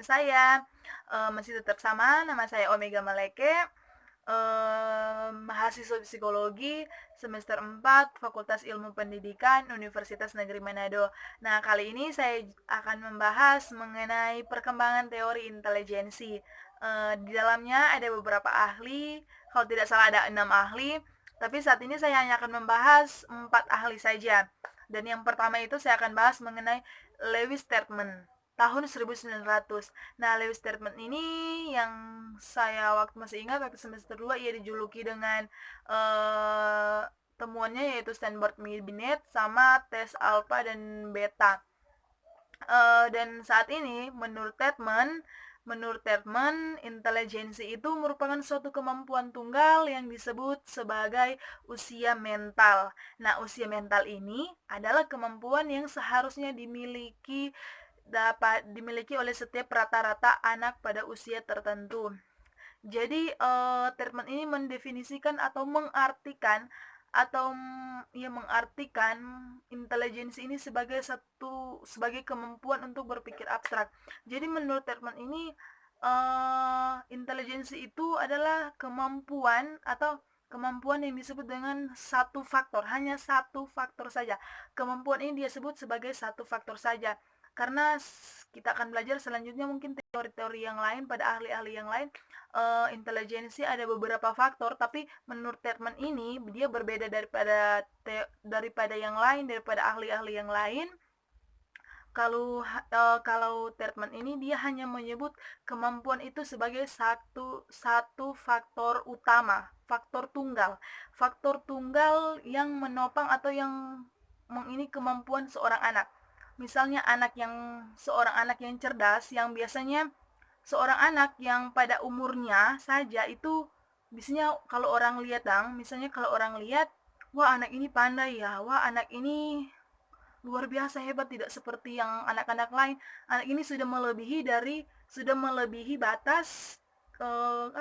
saya. Masih tetap sama, nama saya Omega Maleke, mahasiswa psikologi semester 4 Fakultas Ilmu Pendidikan Universitas Negeri Manado. Nah, kali ini saya akan membahas mengenai perkembangan teori intelijensi. Di dalamnya ada beberapa ahli, kalau tidak salah ada 6 ahli, tapi saat ini saya hanya akan membahas 4 ahli saja. Dan yang pertama itu saya akan bahas mengenai Lewis Terman tahun 1900. Nah, Lewis Terman ini yang saya waktu masih ingat waktu semester 2 ia dijuluki dengan temuannya yaitu Stanford Binet sama tes alpha dan beta. Dan saat ini menurut Terman, intelijensi itu merupakan suatu kemampuan tunggal yang disebut sebagai usia mental. Nah, usia mental ini adalah kemampuan yang seharusnya dapat dimiliki oleh setiap rata-rata anak pada usia tertentu. Jadi Terman ini mendefinisikan atau mengartikan intelijensi ini sebagai kemampuan untuk berpikir abstrak. Jadi menurut Terman ini intelijensi itu adalah kemampuan yang disebut dengan satu faktor, hanya satu faktor saja. Kemampuan ini dia sebut sebagai satu faktor saja. Karena kita akan belajar selanjutnya mungkin teori-teori yang lain pada ahli-ahli yang lain, intelijensi ada beberapa faktor, tapi menurut Terman ini dia berbeda daripada yang lain, daripada ahli-ahli yang lain. Kalau Terman ini dia hanya menyebut kemampuan itu sebagai satu faktor utama, faktor tunggal yang menopang atau yang ini kemampuan seorang anak. Misalnya seorang anak yang cerdas, yang biasanya seorang anak yang pada umurnya saja itu biasanya kalau orang lihat misalnya kalau orang lihat, wah anak ini pandai ya, wah anak ini luar biasa hebat, tidak seperti yang anak-anak lain. Anak ini sudah melebihi batas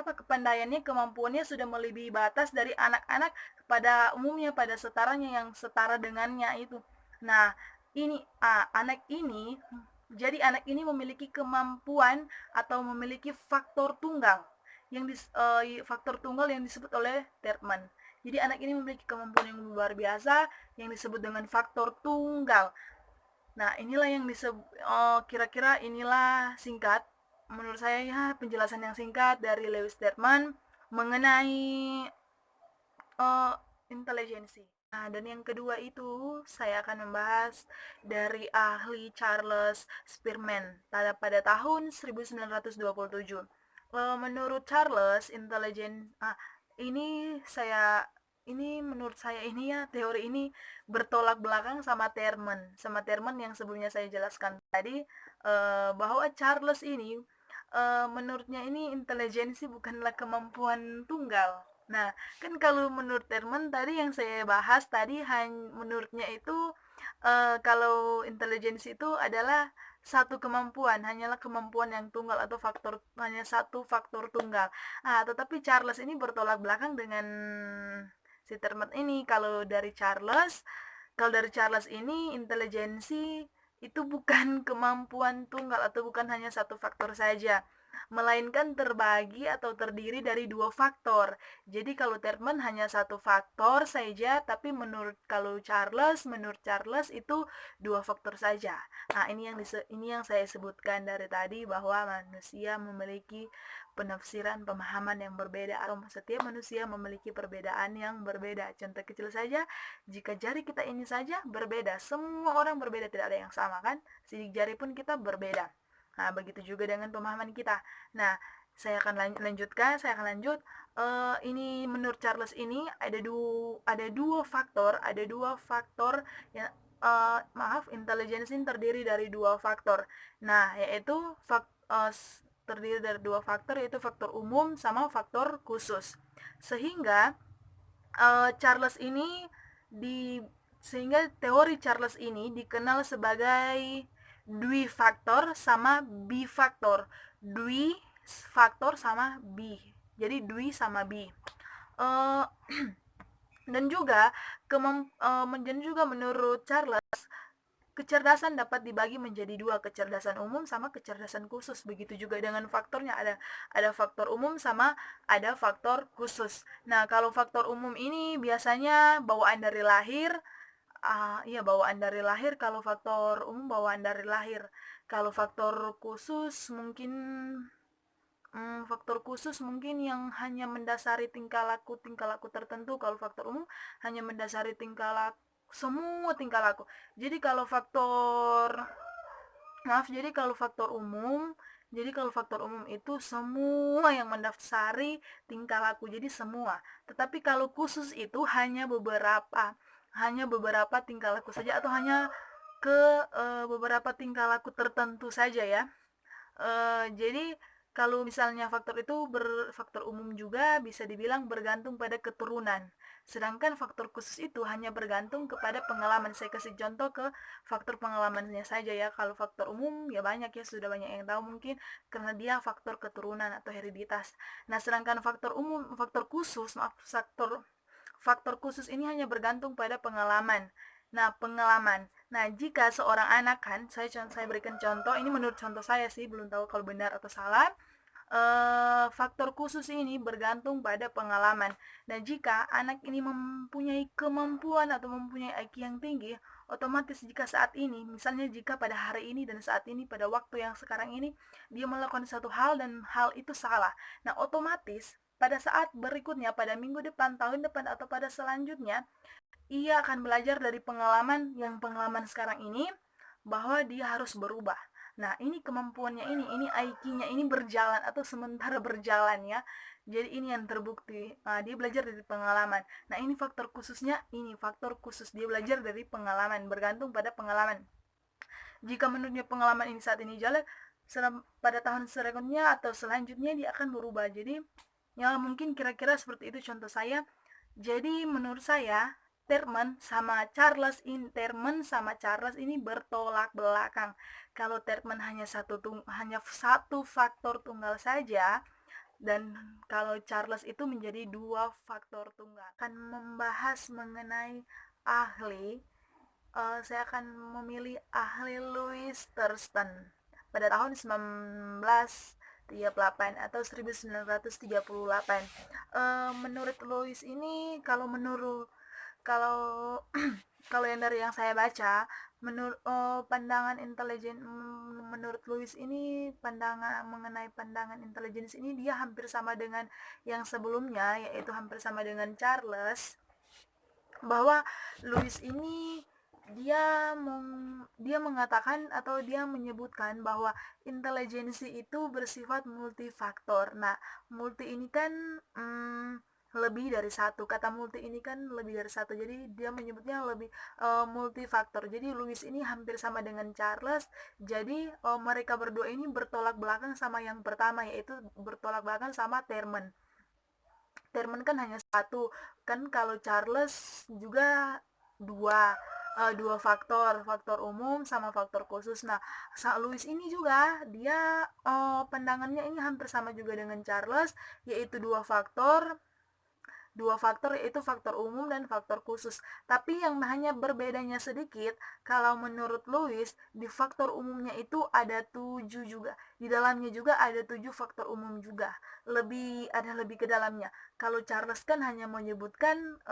kepandaiannya, kemampuannya sudah melebihi batas dari anak-anak pada umumnya, pada setaranya yang setara dengannya itu. Nah, anak ini memiliki kemampuan atau memiliki faktor tunggal yang disebut oleh Terman. Jadi anak ini memiliki kemampuan yang luar biasa yang disebut dengan faktor tunggal. Nah, inilah yang kira-kira inilah singkat menurut saya ya penjelasan yang singkat dari Lewis Terman mengenai intelijensi. Nah, dan yang kedua itu saya akan membahas dari ahli Charles Spearman pada tahun 1927. Menurut Charles, ini saya menurut saya ini ya teori ini bertolak belakang sama Terman yang sebelumnya saya jelaskan tadi, bahwa Charles ini menurutnya ini intelijensi bukanlah kemampuan tunggal. Nah, kan kalau menurut Terman tadi yang saya bahas tadi menurutnya itu kalau intelijensi itu adalah satu kemampuan, hanyalah kemampuan yang tunggal atau hanya satu faktor tunggal. Tetapi Charles ini bertolak belakang dengan si Terman ini. Kalau dari Charles ini intelijensi itu bukan kemampuan tunggal atau bukan hanya satu faktor saja, melainkan terbagi atau terdiri dari dua faktor. Jadi kalau Terman hanya satu faktor saja, tapi menurut Charles itu dua faktor saja. Nah, ini yang saya sebutkan dari tadi, bahwa manusia memiliki penafsiran pemahaman yang berbeda, atau setiap manusia memiliki perbedaan yang berbeda. Contoh kecil saja, jika jari kita ini saja berbeda, semua orang berbeda, tidak ada yang sama kan? Sidik jari pun kita berbeda. Nah, begitu juga dengan pemahaman kita. Nah, saya akan lanjut. Ini menurut Charles ini ada dua faktor yang intelijensi terdiri dari dua faktor. Nah, yaitu terdiri dari dua faktor, yaitu faktor umum sama faktor khusus. Sehingga Charles ini sehingga teori Charles ini dikenal sebagai Dwi-faktor sama bifaktor. Dwi-faktor sama bi. Jadi Dwi sama bi. Uh, dan juga menurut Charles kecerdasan dapat dibagi menjadi dua, kecerdasan umum sama kecerdasan khusus. Begitu juga dengan faktornya, ada faktor umum sama ada faktor khusus. Nah, kalau faktor umum ini biasanya bawaan dari lahir. Iya, bawaan dari lahir. Kalau faktor umum bawaan dari lahir. Kalau faktor khusus mungkin faktor khusus mungkin yang hanya mendasari tingkah laku tertentu. Kalau faktor umum hanya mendasari tingkah laku, semua tingkah laku. Jadi kalau faktor maaf, jadi kalau faktor umum itu semua yang mendasari tingkah laku, jadi semua. Tetapi kalau khusus itu hanya beberapa tingkah laku saja, atau hanya ke beberapa tingkah laku tertentu saja ya. Jadi kalau misalnya faktor itu faktor umum juga bisa dibilang bergantung pada keturunan. Sedangkan faktor khusus itu hanya bergantung kepada pengalaman. Saya kasih contoh ke faktor pengalamannya saja ya. Kalau faktor umum ya banyak ya, sudah banyak yang tahu mungkin karena dia faktor keturunan atau hereditas. Nah, sedangkan faktor khusus ini hanya bergantung pada pengalaman. Nah, pengalaman. Nah, jika seorang anak kan, saya berikan contoh, ini menurut contoh saya sih, belum tahu kalau benar atau salah. Faktor khusus ini bergantung pada pengalaman. Nah, jika anak ini mempunyai kemampuan atau mempunyai IQ yang tinggi, otomatis jika saat ini, misalnya jika pada hari ini dan saat ini, pada waktu yang sekarang ini, dia melakukan satu hal dan hal itu salah. Nah, otomatis pada saat berikutnya, pada minggu depan, tahun depan, atau pada selanjutnya, ia akan belajar dari pengalaman sekarang ini bahwa dia harus berubah. Nah, ini kemampuannya ini IQ-nya ini berjalan atau sementara berjalan ya. Jadi ini yang terbukti. Nah, dia belajar dari pengalaman. Nah, ini faktor khususnya, ini faktor khusus dia belajar dari pengalaman, bergantung pada pengalaman. Jika menurutnya pengalaman ini saat ini jelek, pada tahun selanjutnya atau selanjutnya dia akan berubah. Jadi, ya mungkin kira-kira seperti itu contoh saya. Jadi menurut saya Terman sama Charles ini bertolak belakang. Kalau Terman hanya satu faktor tunggal saja, dan kalau Charles itu menjadi dua faktor tunggal. Akan membahas mengenai ahli, saya akan memilih ahli Louis Thurston pada tahun 1938 atau 1938. Menurut Louis ini, kalau kalau yang dari yang saya baca, pandangan intelijen menurut Louis ini, pandangan intelijen ini dia hampir sama dengan yang sebelumnya, yaitu hampir sama dengan Charles, bahwa Louis ini dia mengatakan atau dia menyebutkan bahwa intelijensi itu bersifat multifaktor. Nah, multi ini kan lebih dari satu. Kata multi ini kan lebih dari satu. Jadi dia menyebutnya lebih multifaktor. Jadi Louis ini hampir sama dengan Charles. Jadi mereka berdua ini bertolak belakang sama yang pertama, yaitu bertolak belakang sama Terman. Terman kan hanya satu, kan kalau Charles juga dua, dua faktor umum sama faktor khusus. Nah, Louis ini juga dia pandangannya ini hampir sama juga dengan Charles, yaitu dua faktor yaitu faktor umum dan faktor khusus. Tapi yang hanya berbedanya sedikit, kalau menurut Louis, di faktor umumnya itu ada 7 juga. Di dalamnya juga ada 7 faktor umum juga. Lebih ke dalamnya. Kalau Charles kan hanya menyebutkan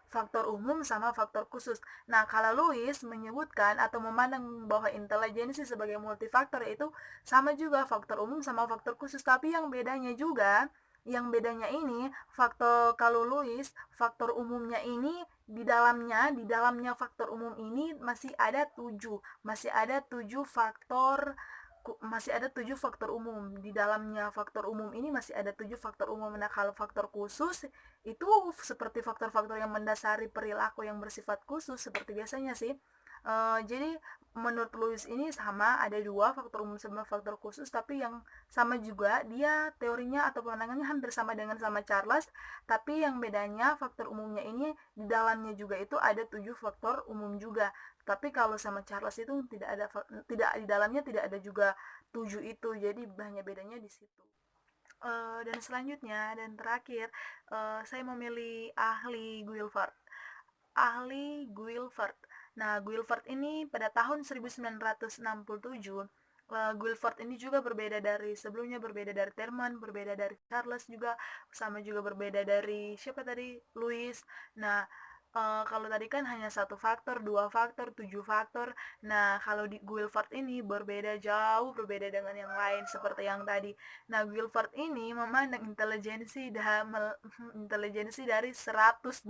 faktor umum sama faktor khusus. Nah, kalau Louis menyebutkan atau memandang bahwa intelijensi sebagai multifaktor, yaitu sama juga faktor umum sama faktor khusus. Tapi yang bedanya ini, kalau Louis, faktor umumnya ini di dalamnya faktor umum ini masih ada 7 faktor umum. Di dalamnya faktor umum ini masih ada 7 faktor umum. Nah, kalau faktor khusus itu seperti faktor-faktor yang mendasari perilaku yang bersifat khusus seperti biasanya sih. Jadi menurut Louis ini sama, ada 2 faktor umum sama faktor khusus, tapi yang sama juga dia teorinya atau pandangannya hampir sama dengan sama Charles, tapi yang bedanya faktor umumnya ini di dalamnya juga itu ada 7 faktor umum juga. Tapi kalau sama Charles itu tidak di dalamnya tidak ada juga 7 itu, jadi hanya bedanya di situ. Dan selanjutnya dan terakhir, saya memilih ahli Guilford. Nah, Guilford ini pada tahun 1967, Guilford ini juga berbeda dari sebelumnya, berbeda dari Thurman, berbeda dari Charles juga, sama juga berbeda dari siapa tadi? Louis. Nah, kalau tadi kan hanya satu faktor, dua faktor, tujuh faktor. Nah, kalau di Guilford ini berbeda, jauh berbeda dengan yang lain seperti yang tadi. Nah, Guilford ini memandang intelijensi dari 120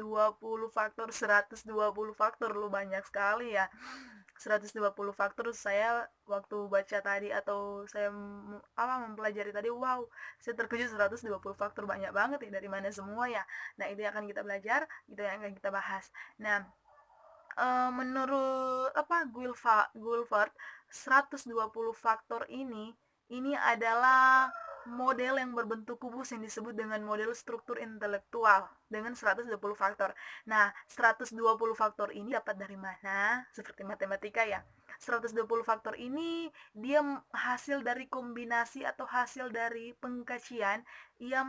faktor. 120 faktor lu banyak sekali ya. 120 faktor, saya waktu baca tadi atau saya mempelajari tadi, wow, saya terkejut. 120 faktor banyak banget ya, dari mana semua ya. Nah, itu yang akan kita belajar, itu yang akan kita bahas. Nah, menurut Guilford, 120 faktor ini adalah model yang berbentuk kubus yang disebut dengan model struktur intelektual dengan 120 faktor. Nah, 120 faktor ini dapat dari mana? Seperti matematika ya. 120 faktor ini dia hasil dari kombinasi atau hasil dari pengkajian yang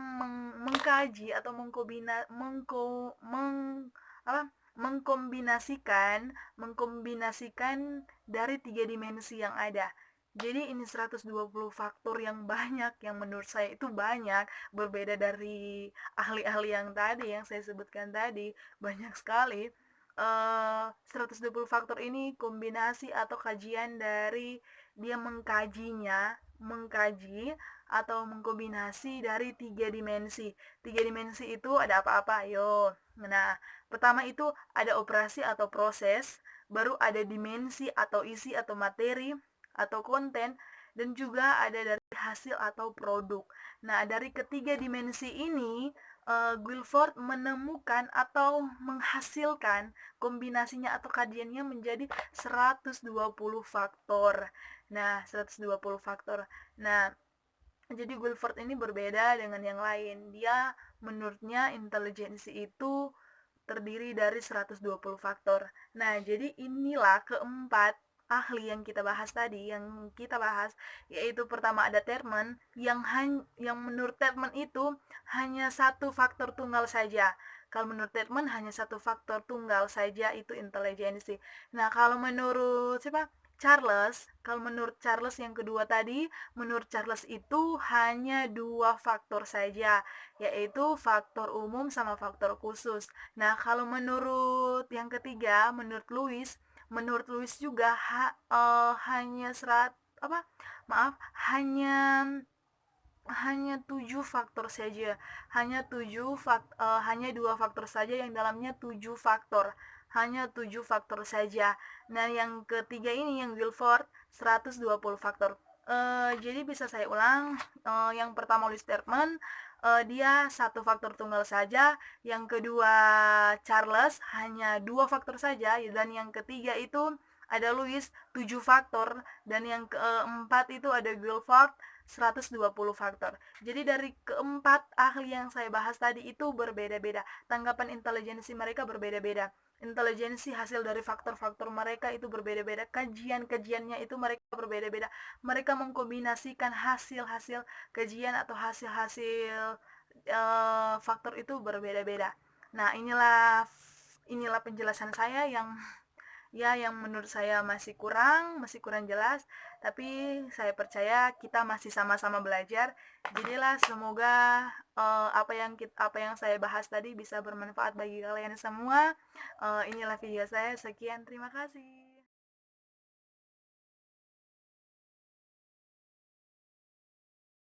mengkaji atau mengkombinasikan dari tiga dimensi yang ada. Jadi ini 120 faktor yang banyak, yang menurut saya itu banyak, berbeda dari ahli-ahli yang tadi, yang saya sebutkan tadi, banyak sekali. 120 faktor ini kombinasi atau kajian dari dia mengkaji atau mengkombinasi dari tiga dimensi. Tiga dimensi itu ada apa-apa? Ayo. Nah, pertama itu ada operasi atau proses, baru ada dimensi atau isi atau materi atau konten, dan juga ada dari hasil atau produk. Nah, dari ketiga dimensi ini, Guilford menemukan atau menghasilkan kombinasinya atau kajiannya menjadi 120 faktor. Nah, 120 faktor. Nah, jadi Guilford ini berbeda dengan yang lain. Dia menurutnya intelijensi itu terdiri dari 120 faktor. Nah, jadi inilah keempat ahli yang kita bahas tadi, yaitu pertama ada Terman yang menurut Terman itu hanya satu faktor tunggal saja. Kalau menurut Terman hanya satu faktor tunggal saja itu intelijensi. Nah, kalau menurut siapa? Kalau menurut Charles yang kedua tadi, menurut Charles itu hanya dua faktor saja, yaitu faktor umum sama faktor khusus. Nah, kalau menurut yang ketiga, menurut Louis juga hanya maaf, hanya hanya tujuh faktor saja, hanya dua faktor saja yang dalamnya tujuh faktor, hanya tujuh faktor saja. Nah, yang ketiga ini yang Guilford 120 faktor. Jadi bisa saya ulang, yang pertama Louis Terman, dia satu faktor tunggal saja, yang kedua Charles hanya dua faktor saja, dan yang ketiga itu ada Louis 7 faktor, dan yang keempat itu ada Guilford 120 faktor. Jadi dari keempat ahli yang saya bahas tadi itu berbeda-beda. Tanggapan intelijensi mereka berbeda-beda. Intelijensi hasil dari faktor-faktor mereka itu berbeda-beda. Kajian-kajiannya itu mereka berbeda-beda. Mereka mengkombinasikan hasil-hasil kajian atau hasil-hasil faktor itu berbeda-beda. Nah, inilah penjelasan saya yang menurut saya masih kurang jelas, tapi saya percaya kita masih sama-sama belajar. Jadilah semoga apa yang saya bahas tadi bisa bermanfaat bagi kalian semua. Inilah video saya, sekian, terima kasih.